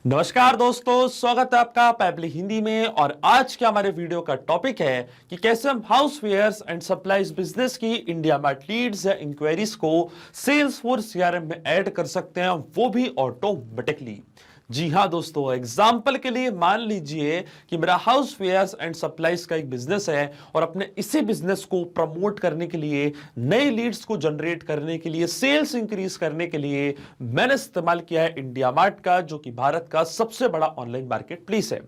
नमस्कार दोस्तों, स्वागत है आपका पैबली हिंदी में। और आज के हमारे वीडियो का टॉपिक है कि कैसे हम हाउसवेयर्स एंड सप्लाईज बिजनेस की इंडिया मार्ट लीड्स या इंक्वायरीज को सेल्सफोर्स सीआरएम में ऐड कर सकते हैं, वो भी ऑटोमेटिकली। जी हाँ दोस्तों, एग्जाम्पल के लिए मान लीजिए कि मेरा हाउसवेयर्स एंड सप्लाईज का एक बिजनेस है और अपने इसी बिजनेस को प्रमोट करने के लिए, नई लीड्स को जनरेट करने के लिए, सेल्स इंक्रीज करने के लिए मैंने इस्तेमाल किया है इंडिया मार्ट का, जो कि भारत का सबसे बड़ा ऑनलाइन मार्केट प्लेस है।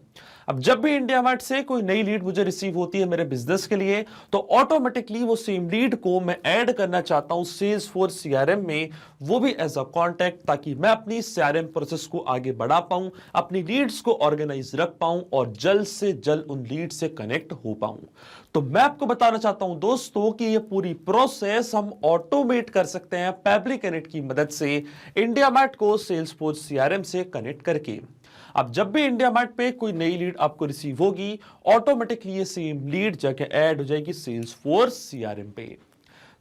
अब जब भी इंडिया मार्ट से कोई नई लीड मुझे रिसीव होती है मेरे बिजनेस के लिए, तो ऑटोमेटिकली वो सेम लीड को मैं ऐड करना चाहता हूं सेल्स फोर्स सीआरएम में, वो भी एज अ कॉन्टैक्ट, ताकि मैं अपनी सीआरएम प्रोसेस को आगे बढ़ा पाऊं, अपनी लीड्स को ऑर्गेनाइज रख पाऊं और जल्द से जल्द उन लीड से कनेक्ट हो पाऊं। तो मैं आपको बताना चाहता हूं दोस्तों कि ये पूरी प्रोसेस हम ऑटोमेट कर सकते हैं पैबली कनेक्ट की मदद से, इंडिया मार्ट को सेल्स फोर्स सीआरएम से कनेक्ट करके। अब जब भी इंडिया मार्ट पे कोई नई लीड आपको रिसीव होगी, ऑटोमेटिकली ये सेम लीड जाके ऐड हो जाएगी सेल्स फोर्स सीआरएम पे।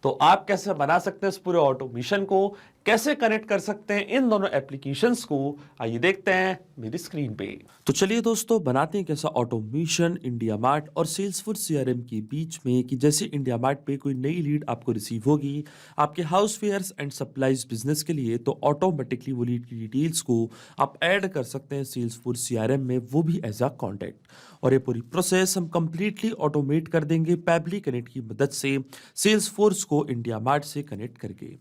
तो आप कैसे बना सकते हैं इस पूरे ऑटोमेशन को, कैसे कनेक्ट कर सकते हैं इन दोनों एप्लीकेशंस को, आइए देखते हैं मेरी स्क्रीन पे। तो चलिए दोस्तों, बनाते हैं कैसा ऑटोमेशन इंडिया मार्ट और सेल्सफोर्स सीआरएम के बीच में, कि जैसे इंडिया मार्ट पे कोई नई लीड आपको रिसीव होगी आपके हाउसवेयर्स एंड सप्लाईज बिजनेस के लिए, तो ऑटोमेटिकली वो लीड की डिटेल्स को आप ऐड कर सकते हैं सेल्सफोर्स सीआरएम में, वो भी एज अ कॉन्टैक्ट। और ये पूरी प्रोसेस हम कंप्लीटली ऑटोमेट कर देंगे पैबली कनेक्ट की मदद से, सेल्सफोर्स को इंडिया मार्ट से कनेक्ट करके।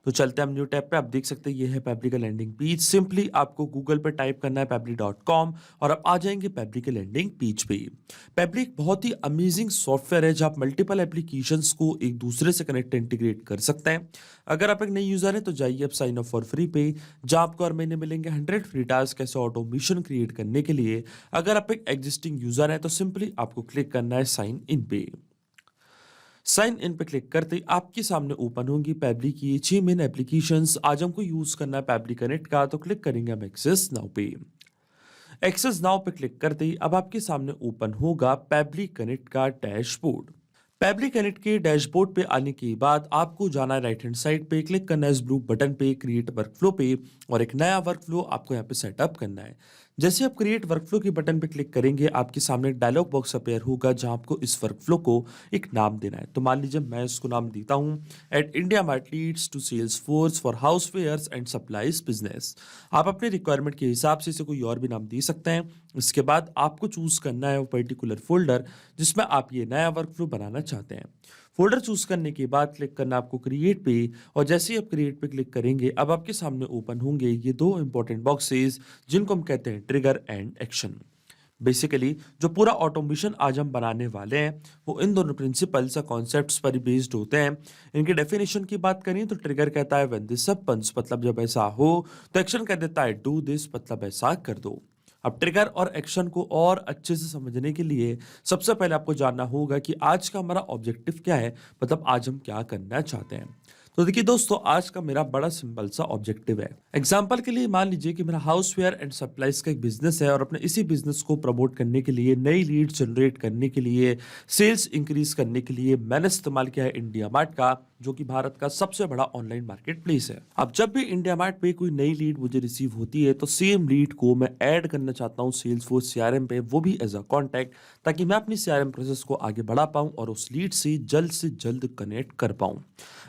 तो चलते हैं हम न्यू टैब पे। आप देख सकते हैं ये है पैबली का लैंडिंग पेज। सिंपली आपको गूगल पे टाइप करना है pabbly.com और आप आ जाएंगे पैबली के लैंडिंग पेज पे। पैबली एक बहुत ही अमेजिंग सॉफ्टवेयर है जहां आप मल्टीपल एप्लीकेशंस को एक दूसरे से कनेक्ट इंटीग्रेट कर सकते हैं। अगर आप एक नई यूजर हैं तो जाइए आप साइन अप फॉर फ्री पे, जहां आपको हर महीने मिलेंगे 100 फ्री टास्क कैसे ऑटोमेशन क्रिएट करने के लिए। अगर आप एक एग्जिस्टिंग यूजर हैं तो सिंपली आपको क्लिक करना है साइन इन पे। साइन इन पे क्लिक करते ही आपके सामने ओपन होंगी पैबली की 6 मेन एप्लीकेशंस। आज हमको यूज करना है पैबली कनेक्ट का, तो क्लिक करेंगे हम एक्सेस नाउ पे। एक्सेस नाउ पे क्लिक करते ही अब आपके सामने ओपन होगा पैबली कनेक्ट का डैशबोर्ड। पैबली कनेक्ट के डैशबोर्ड पे आने के बाद आपको जाना है राइट हैंड साइड पे, क्लिक करना है इस ब्लू बटन पे क्रिएट वर्कफ्लो पे, और एक नया वर्कफ्लो आपको यहाँ पे सेटअप करना है। जैसे आप क्रिएट वर्कफ्लो के बटन पे क्लिक करेंगे आपके सामने एक डायलॉग बॉक्स अपेयर होगा जहां आपको इस वर्कफ्लो को एक नाम देना है। तो मान लीजिए मैं इसको नाम देता हूं at IndiaMART leads to sales force for housewares and supplies business. आप अपने रिक्वायरमेंट के हिसाब से इसे कोई और भी नाम दे सकते हैं। इसके बाद आपको चूज करना है वो पर्टिकुलर फोल्डर जिसमें आप ये नया वर्कफ्लो बनाना चाहते हैं। फोल्डर चूज करने के बाद क्लिक करना आपको क्रिएट पे, और जैसे ही आप क्रिएट पे क्लिक करेंगे अब आपके सामने ओपन होंगे ये दो इंपॉर्टेंट बॉक्सेस जिनको हम कहते हैं ट्रिगर एंड एक्शन। बेसिकली जो पूरा ऑटोमेशन आज हम बनाने वाले हैं वो इन दोनों प्रिंसिपल्स या कॉन्सेप्ट्स पर बेस्ड होते हैं। इनकी डेफिनेशन की बात करें तो ट्रिगर कहता है व्हेन दिस हैपेंस, मतलब जब ऐसा हो, तो एक्शन कह देता है डू दिस, मतलब ऐसा कर दो। अब ट्रिगर और एक्शन को और अच्छे से समझने के लिए सबसे पहले आपको जानना होगा कि आज का हमारा ऑब्जेक्टिव क्या है, मतलब आज हम क्या करना चाहते हैं। तो देखिए दोस्तों, आज का मेरा बड़ा सिंपल सा ऑब्जेक्टिव है। एग्जांपल के लिए मान लीजिए कि मेरा हाउसवेयर एंड सप्लाईज का एक बिजनेस है और अपने इसी बिजनेस को प्रमोट करने के लिए, नई लीड जनरेट करने के लिए, सेल्स इंक्रीज करने के लिए मैंने इस्तेमाल किया है इंडिया मार्ट का, जो कि भारत का सबसे बड़ा ऑनलाइन मार्केट प्लेस है। अब जब भी इंडिया मार्ट पे कोई नई लीड मुझे रिसीव होती है तो सेम लीड को मैं ऐड करना चाहता हूँ सेल्स फोर्स सीआरएम पे, वो भी एज अ कॉन्टैक्ट, ताकि मैं अपनी सीआरएम प्रोसेस को आगे बढ़ा पाऊं और उस लीड से जल्द कनेक्ट कर पाऊं।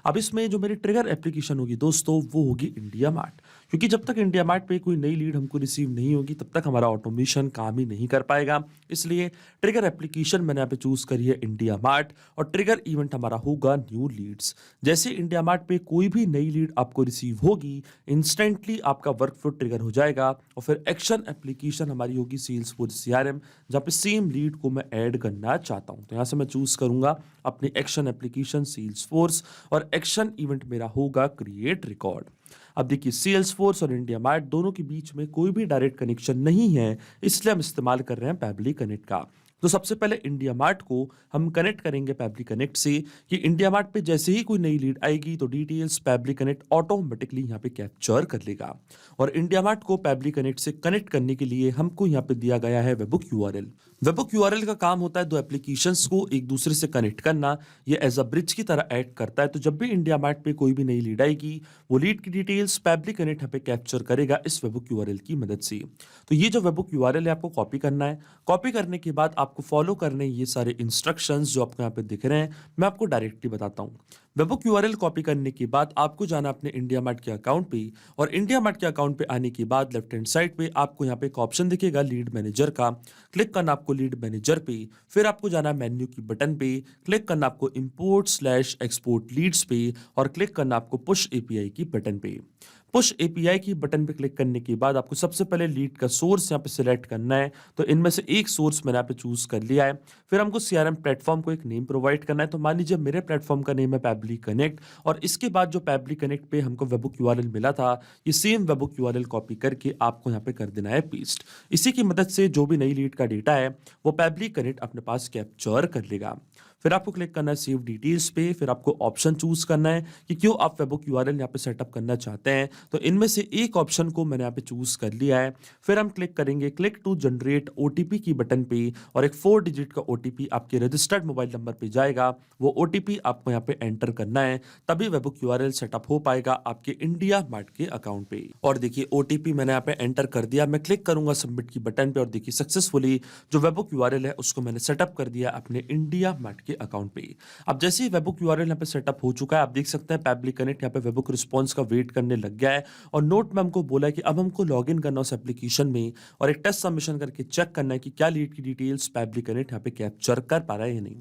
अब इसमें जो मेरी ट्रिगर एप्लीकेशन होगी दोस्तों वो होगी इंडिया मार्ट, क्योंकि जब तक इंडिया मार्ट पे कोई नई लीड हमको रिसीव नहीं होगी तब तक हमारा ऑटोमेशन काम ही नहीं कर पाएगा। इसलिए ट्रिगर एप्लीकेशन मैंने यहाँ पे चूज करी है इंडिया मार्ट, और ट्रिगर इवेंट हमारा होगा न्यू लीड्स। जैसे इंडिया मार्ट पे कोई भी नई लीड आपको रिसीव होगी, इंस्टेंटली आपका वर्कफ्लो ट्रिगर हो जाएगा, और फिर एक्शन एप्लीकेशन हमारी होगी सेल्स फोर्स सीआरएम, जहाँ पे सेम लीड को मैं ऐड करना चाहता हूँ। तो यहाँ से मैं चूज करूंगा अपनी एक्शन एप्लीकेशन सेल्स फोर्स, और एक्शन इवेंट मेरा होगा क्रिएट रिकॉर्ड। अब देखिए सेल्स फोर्स और इंडिया मार्ट दोनों के बीच में कोई भी डायरेक्ट कनेक्शन नहीं है, इसलिए हम इस्तेमाल कर रहे हैं पैबली कनेक्ट का। तो सबसे पहले इंडिया मार्ट को हम कनेक्ट करेंगे पैबली कनेक्ट से कि इंडिया मार्ट पे जैसे ही कोई नई लीड आएगी तो डिटेल्स पैबली कनेक्ट ऑटोमेटिकली यहाँ पे कैप्चर कर लेगा। और इंडिया मार्ट को पैबली कनेक्ट से कनेक्ट करने के लिए हमको यहाँ पे दिया गया है वेबबुक यूआरएल। वेबबुक यूआरएल का काम होता है दो एप्लीकेशंस को एक दूसरे से कनेक्ट करना। ये एज अ ब्रिज की तरह एक्ट करता है। तो जब भी इंडिया मार्ट पे कोई भी नई लीड आएगी वो लीड की डिटेल्स पैबली कनेक्ट यहाँ पे कैप्चर करेगा इस वेबबुक यूआरएल की मदद से। तो ये जो वेबबुक यूआरएल है आपको कॉपी करना है। कॉपी करने के बाद आपको फॉलो करने ये सारे इंस्ट्रक्शंस जो आपको यहाँ पे दिख रहे हैं मैं आपको डायरेक्टली बताता हूँ। वेबबुक यूआरएल कॉपी करने के बाद आपको जाना अपने इंडिया मार्ट के अकाउंट पे और इंडिया मार्ट के अकाउंट पे आने के बाद लेफ्ट हैंड साइड पे आपको यहाँ पे एक ऑप्शन दिखेगा लीड मैनेजर का। क्लिक करना आपको लीड मैनेजर पे, फिर आपको जाना मेन्यू की बटन पे, क्लिक करना आपको इंपोर्ट/एक्सपोर्ट लीड्स पे और क्लिक करना आपको पुश एपीआई की बटन पे। पुश एपीआई की बटन पे क्लिक करने के बाद आपको सबसे पहले लीड का सोर्स यहाँ पे सिलेक्ट करना है। तो इनमें से एक सोर्स मैंने यहाँ पे चूज कर लिया है। फिर हमको सीआरएम प्लेटफॉर्म को एक नेम प्रोवाइड करना है। तो मान लीजिए मेरे प्लेटफॉर्म का नेम है पैबली कनेक्ट और इसके बाद जो पैबली कनेक्ट पे हमको वेबबुक यूआरएल मिला था ये सेम वेबबुक यूआरएल कॉपी करके आपको यहाँ पे कर देना है पेस्ट। इसी की मदद से जो भी नई लीड का डेटा है वो पैबली कनेक्ट अपने पास कैप्चर कर लेगा। फिर आपको क्लिक करना है सेव डिटेल्स पे, फिर आपको ऑप्शन चूज करना है कि क्यों आप वेबबुक यूआरएल यहाँ पे सेटअप करना चाहते हैं। तो इनमें से एक ऑप्शन को मैंने यहाँ पे चूज कर लिया है। फिर हम क्लिक करेंगे क्लिक टू जनरेट ओटीपी की बटन पे और एक 4 डिजिट का ओटीपी आपके रजिस्टर्ड मोबाइल नंबर पे जाएगा। वो ओटीपी आपको यहाँ पे एंटर करना है तभी वेबबुक यूआरएल सेटअप हो पाएगा आपके इंडिया मार्ट के अकाउंट पे। और देखिए ओटीपी मैंने यहाँ पे एंटर कर दिया। मैं क्लिक करूंगा सबमिट की बटन पे और देखिए सक्सेसफुली जो वेबबुक यूआरएल है उसको मैंने सेटअप कर दिया अपने इंडिया मार्ट के अकाउंट पे। अब जैसे ही वेबबुक यूआरएल यहाँ पे सेटअप हो चुका है आप देख सकते हैं पैबली कनेक्ट यहाँ पे वेबबुक रिस्पांस का वेट करने लग गया है और नोट में हमको बोला है कि अब हमको लॉगिन करना उस एप्लीकेशन में और एक टेस्ट सबमिशन करके चेक करना है कि क्या लीड की डिटेल्स पैबली कनेक्ट यहाँ पे कैप्चर कर पा रहा है या नहीं।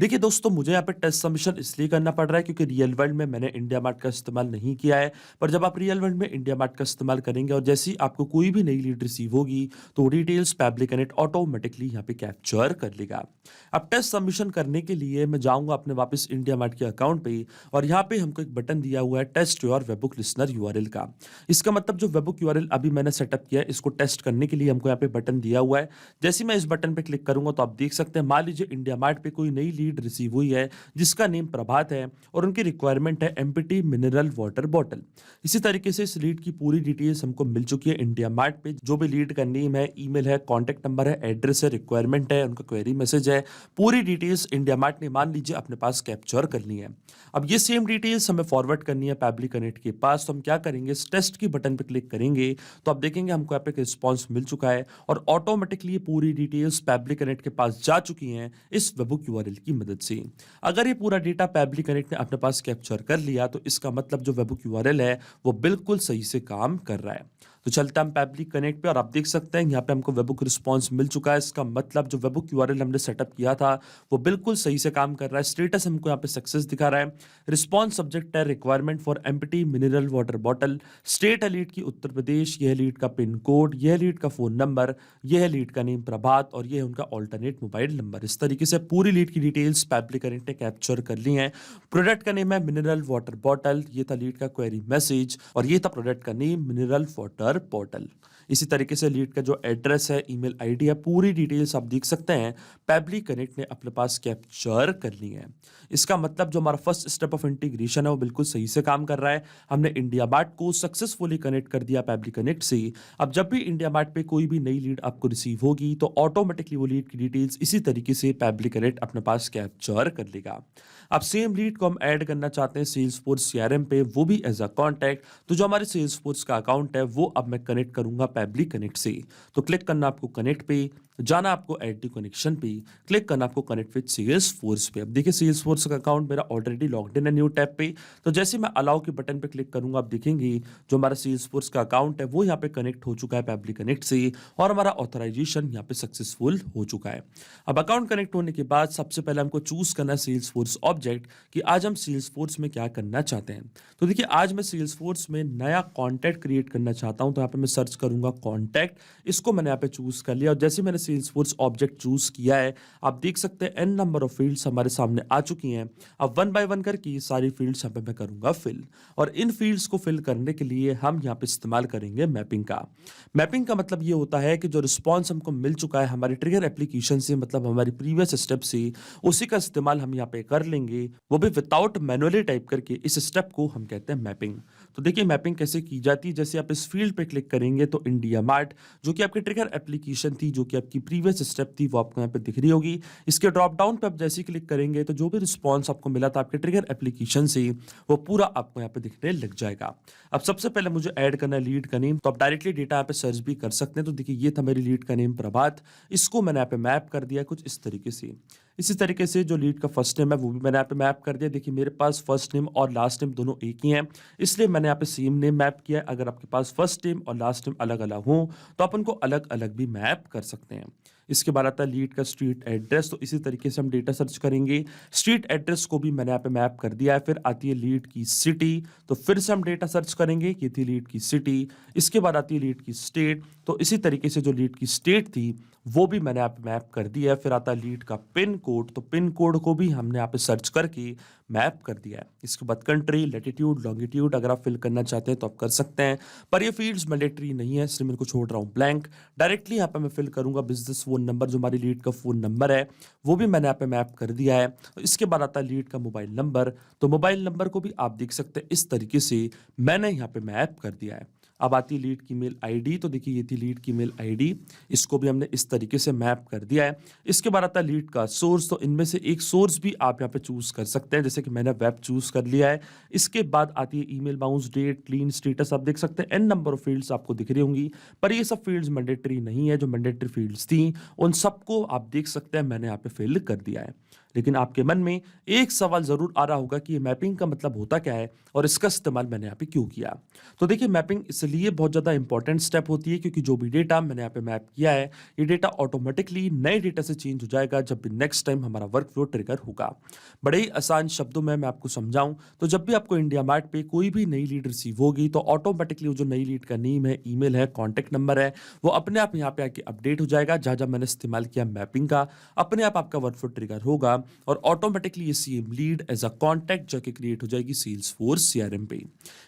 देखिए दोस्तों मुझे यहाँ पे टेस्ट सबमिशन इसलिए करना पड़ रहा है क्योंकि रियल वर्ल्ड में मैंने इंडिया मार्ट का इस्तेमाल नहीं किया है। पर जब आप रियल वर्ल्ड में इंडिया मार्ट का इस्तेमाल करेंगे और जैसे ही आपको कोई भी नई लीड रिसीव होगी तो डिटेल्स पैबली कनेक्ट ऑटोमेटिकली यहाँ पे कैप्चर कर लेगा। अब टेस्ट सबमिशन करने के लिए मैं जाऊंगा अपने वापस इंडिया मार्ट के अकाउंट पे और यहाँ पे हमको एक बटन दिया हुआ है test your webhook listener URL का। इसका मतलब जो वेबबुक यूआरएल अभी मैंने सेटअप किया है इसको टेस्ट करने के लिए हमको यहाँ पे बटन दिया हुआ है। जैसे मैं इस बटन पे क्लिक करूंगा तो आप देख सकते हैं मान लीजिए इंडिया मार्ट पे कोई नई लीड रिसीव हुई है जिसका नेम प्रभात है और उनकी रिक्वायरमेंट है एम्प्टी मिनरल वाटर बॉटल। इसी तरीके से इस लीड की पूरी डिटेल्स हमको मिल चुकी है इंडिया मार्ट पे। जो भी लीड का नेम है, ईमेल है, कॉन्टेक्ट नंबर है, एड्रेस है, रिक्वायरमेंट है, उनका क्वेरी मैसेज है, पूरी डिटेल्स इंडिया मार्ट ने मान लीजिए अपने पास कैप्चर करनी है। अब ये सेम डिटेल्स हमें फॉरवर्ड करनी है पैबली कनेक्ट के पास। तो हम क्या करेंगे इस टेस्ट की बटन पे क्लिक करेंगे तो आप देखेंगे हमको यहाँ पे एक रिस्पॉन्स मिल चुका है और ऑटोमेटिकली ये पूरी डिटेल्स पैबली कनेक्ट के पास जा चुकी हैं इस वेबबुक यूआरएल की मदद से। अगर ये पूरा डेटा पैबली कनेक्ट ने अपने पास कैप्चर कर लिया तो इसका मतलब जो वेबबुक यूआरएल है वो बिल्कुल सही से काम कर रहा है। तो चलते हम पैबली कनेक्ट पे और आप देख सकते हैं यहाँ पे हमको वेबबुक रिस्पांस मिल चुका है। इसका मतलब जो वेबबुक यूआरएल हमने सेटअप किया था वो बिल्कुल सही से काम कर रहा है। स्टेटस हमको यहाँ पे सक्सेस दिखा रहा है। रिस्पांस सब्जेक्ट है requirement for empty mineral water bottle. State है लीड की उत्तर प्रदेश, यह लीड का पिन कोड, यह लीड का फोन नंबर, यह लीड का नेम प्रभात और यह है उनका ऑल्टरनेट मोबाइल नंबर। इस तरीके से पूरी लीड की डिटेल्स पैबली कनेक्ट ने कैप्चर कर ली है। प्रोडक्ट का नेम है मिनरल वाटर बॉटल, ये था लीड का क्वेरी मैसेज और ये था प्रोडक्ट का नेम मिनरल वाटर बॉटल। इसी तरीके से लीड का जो एड्रेस है, ईमेल आईडी है, पूरी डिटेल्स आप देख सकते हैं पैबली कनेक्ट ने अपने पास कैप्चर कर ली है। इसका मतलब जो हमारा फर्स्ट स्टेप ऑफ इंटीग्रेशन है वो बिल्कुल सही से काम कर रहा है। हमने इंडिया मार्ट को सक्सेसफुली कनेक्ट कर दिया पैबली कनेक्ट से। अब जब भी इंडिया मार्ट पे कोई भी नई लीड आपको रिसीव होगी तो ऑटोमेटिकली वो लीड की डिटेल्स इसी तरीके से पैबली कनेक्ट अपने पास कैप्चर कर लेगा। अब सेम लीड को हम ऐड करना चाहते हैं सेल्सफोर्स सीआरएम पे, वो भी एज अ कॉन्टैक्ट। तो जो हमारे सेल्सफोर्स का अकाउंट है वो अब मैं कनेक्ट करूंगा पैबली कनेक्ट से। तो क्लिक करना आपको कनेक्ट पे, जाना आपको ऐड टू कनेक्शन पे, क्लिक करना आपको कनेक्ट विद सेल्सफोर्स पे। अब देखिए सेल्सफोर्स का अकाउंट मेरा ऑलरेडी लॉग्ड इन है न्यू टैब पे। तो जैसे मैं अलाउ के बटन पे क्लिक करूंगा आप देखेंगे जो हमारा सेल्सफोर्स का अकाउंट है वो यहाँ पे कनेक्ट हो चुका है पैबली कनेक्ट से और हमारा ऑथराइजेशन यहाँ पे सक्सेसफुल हो चुका है। अब अकाउंट कनेक्ट होने के बाद सबसे पहले हमको चूज करना है सेल्सफोर्स ऑब्जेक्ट कि आज हम सेल्सफोर्स में क्या करना चाहते हैं। तो देखिए आज मैं सेल्सफोर्स में नया कॉन्टैक्ट क्रिएट करना चाहता हूं। तो यहाँ पे मैं सर्च करूंगा करूंगा कॉन्टैक्ट, इसको मैंने यहाँ पे चूज कर लिया और जैसे मैंने सेल्सफोर्स ऑब्जेक्ट चूज किया है आप देख सकते हैं एन नंबर ऑफ फील्ड्स हमारे सामने आ चुकी हैं। अब वन बाय वन करके ये सारी फील्ड्स यहाँ पे मैं करूंगा फिल, और इन फील्ड्स को फिल करने के लिए हम यहाँ पे इस्तेमाल करेंगे मैपिंग का। मैपिंग का मतलब ये होता है कि जो रिस्पॉन्स हमको मिल चुका है हमारे ट्रिगर एप्लीकेशन से, मतलब हमारी प्रीवियस स्टेप से, उसी का इस्तेमाल हम यहाँ पे कर लेंगे, वो भी विदाउट मैनुअली टाइप करके। इस स्टेप को हम कहते हैं मैपिंग। तो देखिए मैपिंग कैसे की जाती है, जैसे आप इस फील्ड पे क्लिक करेंगे तो इंडिया मार्ट जो कि आपकी ट्रिगर एप्लीकेशन थी, जो कि आपकी प्रीवियस स्टेप थी, वो आपको यहाँ पे दिख रही होगी। इसके ड्रॉप डाउन पे आप जैसे क्लिक करेंगे तो जो भी रिस्पॉन्स आपको मिला था आपके ट्रिगर एप्लीकेशन से वो पूरा आपको यहाँ पे दिखने लग जाएगा। अब सबसे पहले मुझे ऐड करना है लीड का नेम, तो आप डायरेक्टली डेटा यहाँ पे सर्च भी कर सकते हैं। तो देखिए ये था मेरी लीड का नेम प्रभात, इसको मैंने यहाँ पे मैप कर दिया कुछ इस तरीके से। इसी तरीके से जो लीड का फर्स्ट नेम है वो भी मैंने यहाँ पे मैप कर दिया। देखिए मेरे पास फर्स्ट नेम और लास्ट नेम दोनों एक ही हैं, इसलिए मैंने यहाँ पे सेम नेम मैप किया है। अगर आपके पास फर्स्ट नेम और लास्ट नेम अलग अलग हो तो आप उनको अलग अलग भी मैप कर सकते हैं। इसके बाद आता है लीड का स्ट्रीट एड्रेस, तो इसी तरीके से हम डेटा सर्च करेंगे। स्ट्रीट एड्रेस को भी मैंने यहाँ पे मैप कर दिया है। फिर आती है लीड की सिटी, तो फिर से हम डेटा सर्च करेंगे। ये थी लीड की सिटी। इसके बाद आती है लीड की स्टेट, तो इसी तरीके से जो लीड की स्टेट थी वो भी मैंने यहाँ पे मैप कर दिया है। फिर आता है लीड का पिन कोड, तो पिन कोड को भी हमने यहाँ पे सर्च करके मैप कर दिया है। इसके बाद कंट्री, लैटिट्यूड, लॉन्गिट्यूड अगर आप फिल करना चाहते हैं तो आप कर सकते हैं, पर ये फील्ड्स मैंडेटरी नहीं है, इसलिए मैं इनको छोड़ रहा हूँ ब्लैंक। डायरेक्टली यहाँ पे मैं फिल करूंगा बिजनेस फोन नंबर, जो हमारी लीड का फोन नंबर है वो भी मैंने यहाँ पे मैप कर दिया है। इसके बाद आता है लीड का मोबाइल नंबर, तो मोबाइल नंबर को भी आप देख सकते हैं इस तरीके से मैंने यहाँ पे मैप कर दिया है। अब आती है लीड की मेल आईडी, तो देखिए ये थी लीड की मेल आईडी, इसको भी हमने इस तरीके से मैप कर दिया है। इसके बाद आता है लीड का सोर्स, तो इनमें से एक सोर्स भी आप यहाँ पे चूज कर सकते हैं, जैसे कि मैंने वेब चूज कर लिया है। इसके बाद आती है email bounce date, clean status, आप देख सकते हैं एन नंबर ऑफ फील्ड्स आपको दिख रही होंगी, पर ये सब फील्ड्स मैंडेटरी नहीं है। जो मैंडेटरी फील्ड्स थी उन सबको आप देख सकते हैं मैंने यहाँ पे फिल कर दिया है। लेकिन आपके मन में एक सवाल जरूर आ रहा होगा कि ये मैपिंग का मतलब होता क्या है और इसका इस्तेमाल मैंने यहाँ पे क्यों किया। तो देखिए मैपिंग इसलिए बहुत ज़्यादा इंपॉर्टेंट स्टेप होती है क्योंकि जो भी डेटा मैंने यहाँ पे मैप किया है ये डेटा ऑटोमेटिकली नए डेटा से चेंज हो जाएगा जब भी नेक्स्ट टाइम हमारा वर्क फ्लो ट्रिगर होगा। बड़े ही आसान शब्दों में मैं आपको समझाऊं तो जब भी आपको इंडिया मार्ट पे कोई भी नई लीड रिसीव होगी तो ऑटोमेटिकली जो नई लीड का नेम है, ईमेल है, कॉन्टैक्ट नंबर है, वो अपने आप यहाँ पे आके अपडेट हो जाएगा। जहाँ जहाँ मैंने इस्तेमाल किया मैपिंग का, अपने आप आपका वर्क फ्लो ट्रिगर होगा और ऑटोमेटिकली ये same lead as a contact जाके क्रिएट हो जाएगी सेल्सफोर्स सीआरएम पे।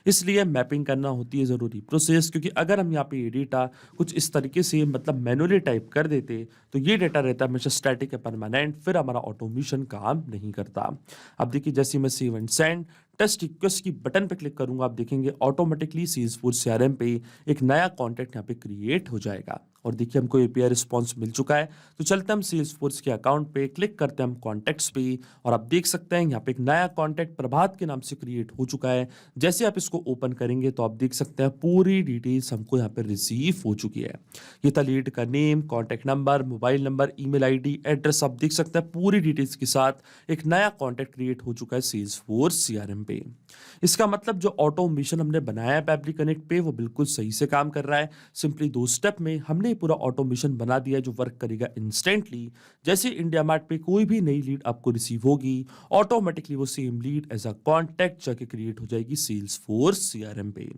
इसलिए मैपिंग करना होती है जरूरी प्रोसेस, क्योंकि अगर हम यहाँ पे ये डेटा कुछ इस तरीके से मतलब मैनुअली टाइप कर देते तो ये डेटा रहता है हमेशा स्टैटिक या परमानेंट, फिर हमारा ऑटोमेशन काम नहीं करता। अब देखिए जैसे मैं save and send test request की बटन पे क्लिक करूंगा, आप देखेंगे ऑटोमेटिकली सेल्सफोर्स सीआरएम पे एक नया कॉन्टैक्ट यहाँ पे क्रिएट हो जाएगा। और देखिए हमको एपीआई रिस्पॉन्स मिल चुका है, तो चलते हम सेल्सफोर्स के अकाउंट पे क्लिक करते हैं हम कॉन्टैक्ट्स पे, और आप देख सकते हैं यहाँ पे एक नया कॉन्टैक्ट प्रभात के नाम से क्रिएट हो चुका है। जैसे आप इसको ओपन करेंगे तो आप देख सकते हैं पूरी डिटेल्स हमको यहाँ पे रिसीव हो चुकी है। ये था लीड का name, contact number, mobile number, email ID, address, आप देख सकते हैं पूरी डिटेल्स के साथ एक नया कॉन्टैक्ट क्रिएट हो चुका है सेल्सफोर्स सीआरएम पे। इसका मतलब जो ऑटोमेशन हमने बनाया है पैबली कनेक्ट पे वो बिल्कुल सही से काम कर रहा है। सिंपली 2 स्टेप में हमने पूरा ऑटोमेशन बना दिया है जो वर्क करेगा इंस्टेंटली। जैसे इंडिया मार्ट पे कोई भी नई लीड आपको रिसीव होगी ऑटोमेटिकली वो same lead as a contact जाके क्रिएट हो जाएगी सेल्सफोर्स सीआरएम पे।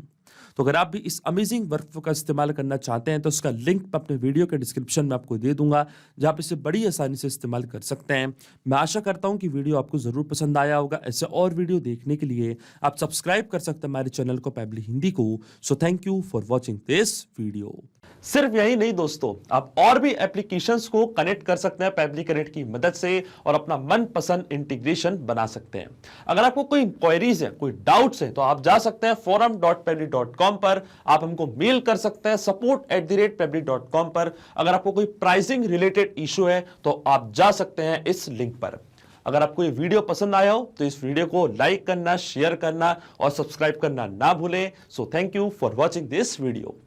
तो अगर आप भी इस अमेजिंग वर्कफ्लो का इस्तेमाल करना चाहते हैं तो उसका लिंक मैं अपने वीडियो के डिस्क्रिप्शन में आपको दे दूंगा, जहां आप इसे बड़ी आसानी से इस्तेमाल कर सकते हैं। मैं आशा करता हूं कि वीडियो आपको जरूर पसंद आया होगा। ऐसे और वीडियो देखने के लिए आप सब्सक्राइब कर सकते हैं हमारे चैनल को पैबली हिंदी को। So thank you for watching this video. सिर्फ यही नहीं दोस्तों, आप और भी एप्लीकेशंस को कनेक्ट कर सकते हैं पैबली कनेक्ट की मदद से और अपना मनपसंद इंटीग्रेशन बना सकते हैं। अगर आपको कोई इंक्वायरीज है, कोई डाउट्स है, तो आप जा सकते हैं forum.pebly.com पर, आप हमको मेल कर सकते हैं support@pebly.com पर। अगर आपको कोई प्राइसिंग रिलेटेड इशू है तो आप जा सकते हैं इस लिंक पर। अगर आपको ये वीडियो पसंद आया हो तो इस वीडियो को लाइक करना, शेयर करना और सब्सक्राइब करना ना भूलें। So thank you for watching this video.